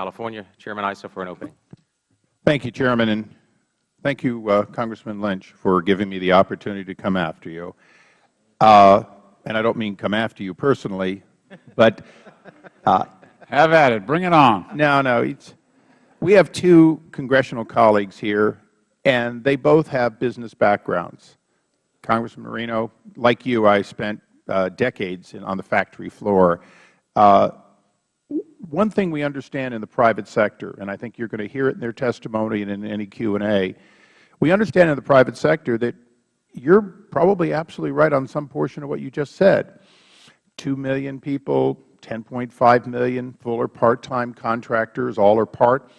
California. Chairman Issa for an opening. Thank you, Chairman, and thank you, Congressman Lynch, for giving me the opportunity to come after you. And I don't mean come after you personally, but have at it. Bring it on. No. We have two congressional colleagues here, and they both have business backgrounds. Congressman Marino, like you, I spent decades on the factory floor. One thing we understand in the private sector, and I think you're going to hear it in their testimony and in any Q&A, we understand in the private sector that you're probably absolutely right on some portion of what you just said. 2 million people, 10.5 million full or part-time contractors, all or part.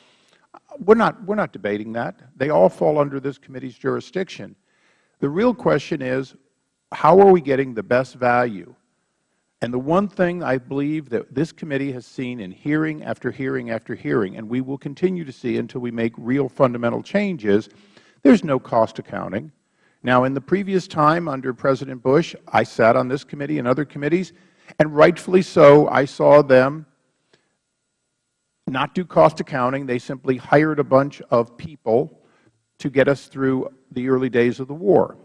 We're not debating that. They all fall under this committee's jurisdiction. The real question is, how are we getting the best value? And the one thing I believe that this committee has seen in hearing after hearing after hearing, and we will continue to see until we make real fundamental changes, there's no cost accounting. Now, in the previous time under President Bush, I sat on this committee and other committees, and rightfully so, I saw them not do cost accounting. They simply hired a bunch of people to get us through the early days of the war.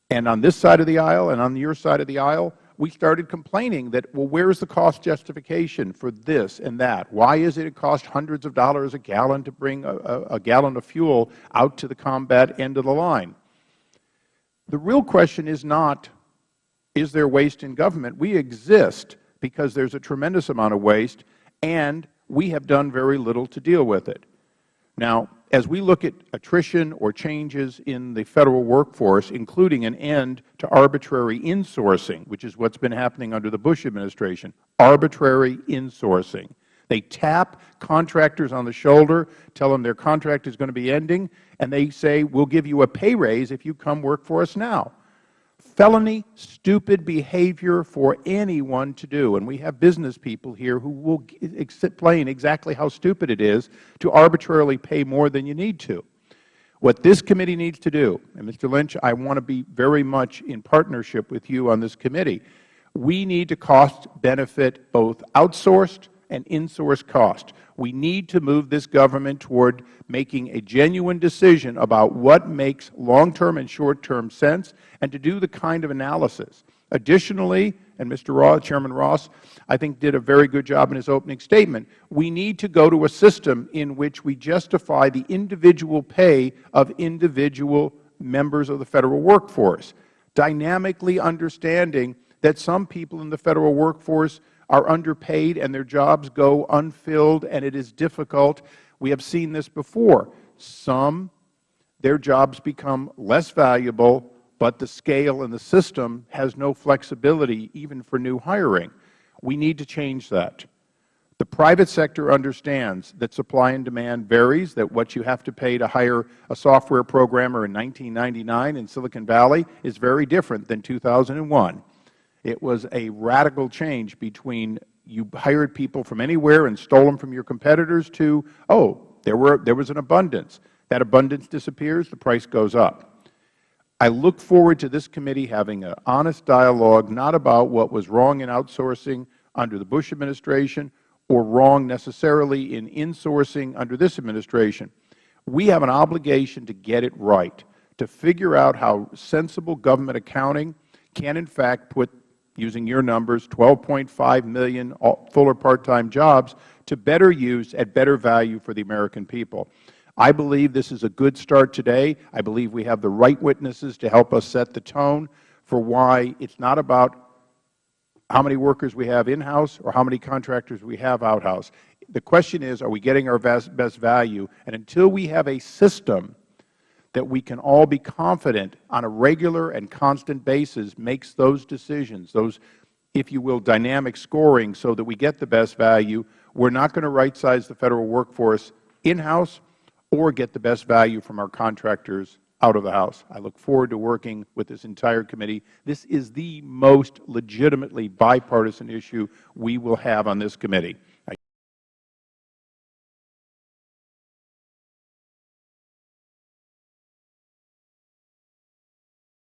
And on this side of the aisle and on your side of the aisle, we started complaining that, well, where's the cost justification for this and that? Why is it cost hundreds of dollars a gallon to bring a gallon of fuel out to the combat end of the line? The real question is not, is there waste in government? We exist because there's a tremendous amount of waste, and we have done very little to deal with it. Now, as we look at attrition or changes in the Federal workforce, including an end to arbitrary insourcing, which is what's been happening under the Bush administration, arbitrary insourcing. They tap contractors on the shoulder, tell them their contract is going to be ending, and they say, we'll give you a pay raise if you come work for us now. Felony, stupid behavior for anyone to do. And we have business people here who will explain exactly how stupid it is to arbitrarily pay more than you need to. What this committee needs to do, and Mr. Lynch, I want to be very much in partnership with you on this committee, we need to cost benefit both outsourced and insourced cost. We need to move this government toward making a genuine decision about what makes long-term and short-term sense, and to do the kind of analysis. Additionally, and Mr. Ross, Chairman Ross, I think did a very good job in his opening statement, we need to go to a system in which we justify the individual pay of individual members of the Federal workforce, dynamically understanding that some people in the Federal workforce are underpaid and their jobs go unfilled, and it is difficult. We have seen this before. Some, their jobs become less valuable, but the scale and the system has no flexibility even for new hiring. We need to change that. The private sector understands that supply and demand varies, that what you have to pay to hire a software programmer in 1999 in Silicon Valley is very different than 2001. It was a radical change between you hired people from anywhere and stole them from your competitors to, oh, there was an abundance. That abundance disappears, the price goes up. I look forward to this committee having an honest dialogue, not about what was wrong in outsourcing under the Bush administration or wrong necessarily in insourcing under this administration. We have an obligation to get it right, to figure out how sensible government accounting can in fact put, using your numbers, 12.5 million full or part-time jobs to better use at better value for the American people. I believe this is a good start today. I believe we have the right witnesses to help us set the tone for why it's not about how many workers we have in-house or how many contractors we have out-house. The question is, are we getting our best value? And until we have a system that we can all be confident on a regular and constant basis makes those decisions, those, if you will, dynamic scoring so that we get the best value, we're not going to right-size the Federal workforce in-house or get the best value from our contractors out of the House. I look forward to working with this entire committee. This is the most legitimately bipartisan issue we will have on this committee.